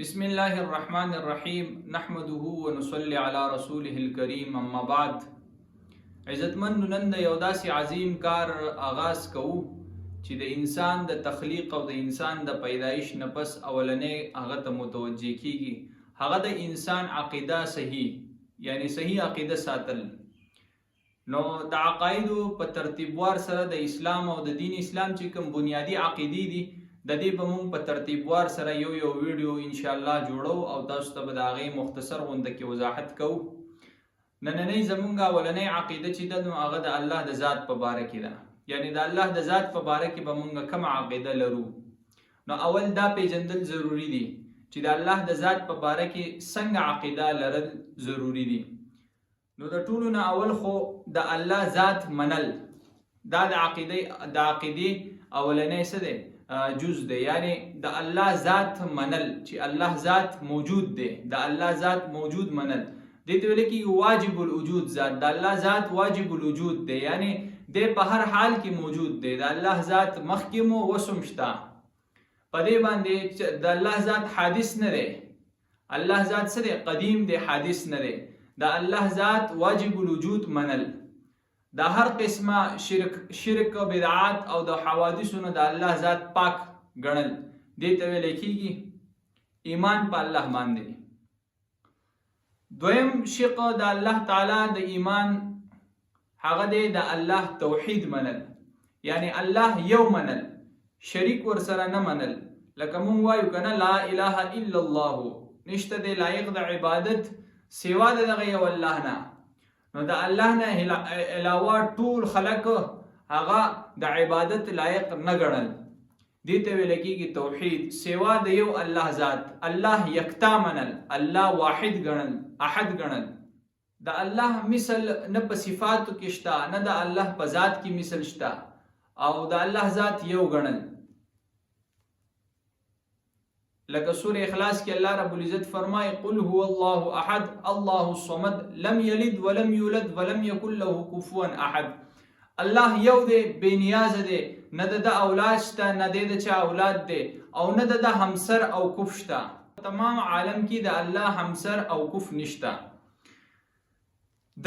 بسم الله الرحمن الرحیم نحمده ونصلي على رسوله الكريم اما بعد. عزتمن نن د یو داسې عظیم کار آغاز کوو چې د انسان د تخلیق او د انسان د پیدایش نه پس اولنې هغه ته متوجه کیږي. هغه د انسان عقیده صحیح، یعنی صحیح عقیده ساتل. نو د عقایدو په ترتیبوار سره د اسلام او د دین اسلام چې کوم بنیادی عقیدې دي د دې په موږ په ترتیبوار سره یو ویډیو ان شاء الله جوړو او تاسو ته به د هغې مختصر غونډه کې وضاحت کوو. نننۍ زمونږ اولنۍ عقیده چې ده نو هغه د الله د ذات په باره کې ده، یعنی د الله د ذات په باره کې به موږ کومه عقیده لرو. نو اول دا پیژندل ضروري دي چې د الله د ذات په باره کې څنګه عقیده لرل ضروري دي. نو د ټولو نه اول خو د الله ذات منل، دا د عقیدې اولنۍ څه دی؟ جز دی. یعنی د الله ذات منل چې الله ذات موجود دی، د الله ذات موجود منل دې ته ویل کېږي واجب الوجود ذات. د الله ذات واجب الوجود دی، یعنی دی په هر حال کې موجود دی. د الله ذات مخکې مو وسم شته، په دې باندې د الله ذات حادث نه دی. الله ذات څه دی؟ قدیم دی، حادث نه دی. د الله ذات واجب الوجود منل، دا هر قسمه شرک او بدعات او د حوادثونو د الله ذات پاک ګڼل دې ته ویل کېږي ایمان په الله باندې. دویم شق د الله تعالی د ایمان هغه دی د الله توحید منل، یعنی الله یو منل، شریک ورسره نه منل. لکه مونږ وایو کنه لا اله الا الله، نشته دی لایق د عبادت سوا د دغه یو الله نه. نو د الله نه علاوه ټول خلق هغه د عبادت لایق نه ګڼل، دې ته ویل کېږي توحید. سوا د یو الله ذات، الله یکتا منل، الله واحد ګڼل، احد ګڼل. د الله مثل نه په صفاتو کې شته، نه د الله په ذات کې مثل شته، او د الله ذات یو ګڼل. لکه سورة اخلاص کې الله رب العزت فرمای قل هو الله احد الله الصمد لم یلد ولم یولد ولم یکن له کفوا احد. الله یو دی، بے نیاز دی، نه د اولاد شته، نه د چا اولاد دی، او نه د همسر او کف شته. تمام عالم کې د الله همسر او کف نشته.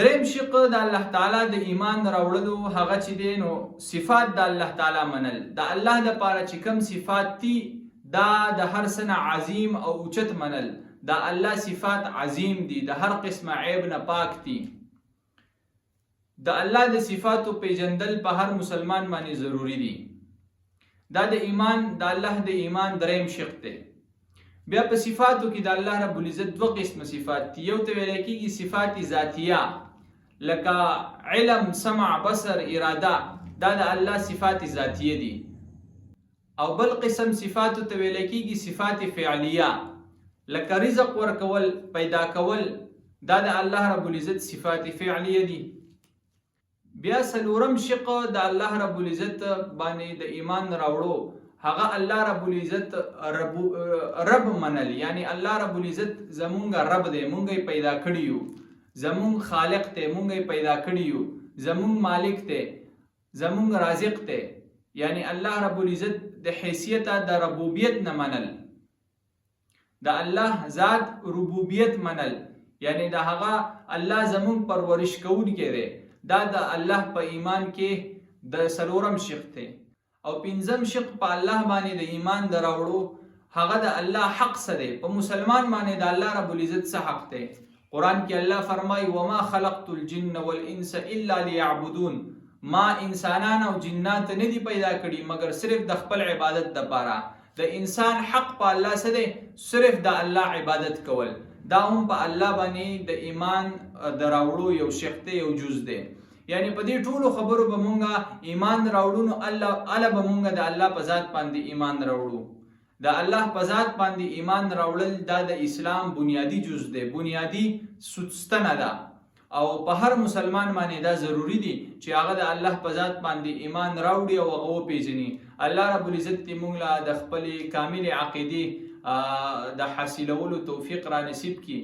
دریم شق د الله تعالی د ایمان راوړلو هغه چې دی نو صفات د الله تعالی منل. د الله د پاره چې کوم صفات دي دا د هر سنه عظیم او اوچت منل. دا الله صفات عظیم دي، د هر قسم عیب نه پاک دي. د الله د صفاتو پیژندل په هر مسلمان باندې ضروری دي. دا د ایمان د الله د ایمان دریم شق دی. بیا په صفاتو کې د الله رب العزت دوه قسم صفات دي. یو ته ویل کېږي صفات ذاتیه، لکه علم، سمع، بصر، اراده، دا د الله صفات ذاتیه دي. او بل قسم صفاتو ته ویل کېږي صفات فعلیه، لکه رزق ورکول، پیدا کول، دا د الله رب العزت صفات فعلیه دي. بیا څلورم شق د الله رب العزت باندې د ایمان راوړو هغه الله رب العزت رب منل، یعنی الله رب العزت زمونږ رب دی، مونږ یې پیدا کړي یو، زمونږ خالق دی، مونږ یې پیدا کړي یو، زمونږ مالک دی، زمونږ رازق دی. یعنی الله رب العزت د حیثیت د ربوبیت نه منل، د الله ذات ربوبیت منل، یعنی د هغه الله زمون پرورش کوونکی دی. دا د الله په ایمان کې د څلورم شق دی. او پنځم شق په الله باندې د ایمان د راوړو هغه د الله حق څه دی. په مسلمان باندې د الله رب العزت څه حق دی؟ قرآن کې الله فرمایي وما خلقت الجن والانس الا ليعبدون، ما انسانان او جنات نه دي پیدا کړي مگر صرف د خپل عبادت دپاره. د انسان حق په الله څه دی؟ صرف د الله عبادت کول. دا هم په الله باندې د ایمان د راوړو یو شق دی، یو جز دی. یعنی په دې ټولو خبرو به مونږه ایمان راوړو نو الله به مونږه د الله په ذات باندې ایمان راوړو. د الله په ذات باندې ایمان راوړل دا د اسلام بنیادی جز دی، بنیادی ستنه ده. او په هر مسلمان باندې دا ضروری دي چې هغه د الله په ذات باندې ایمان راوړي او هغه وپیژني. الله رب العزت دې موږ له د خپلې کاملې عقیدې د حاصلولو توفیق را نصیب کړي.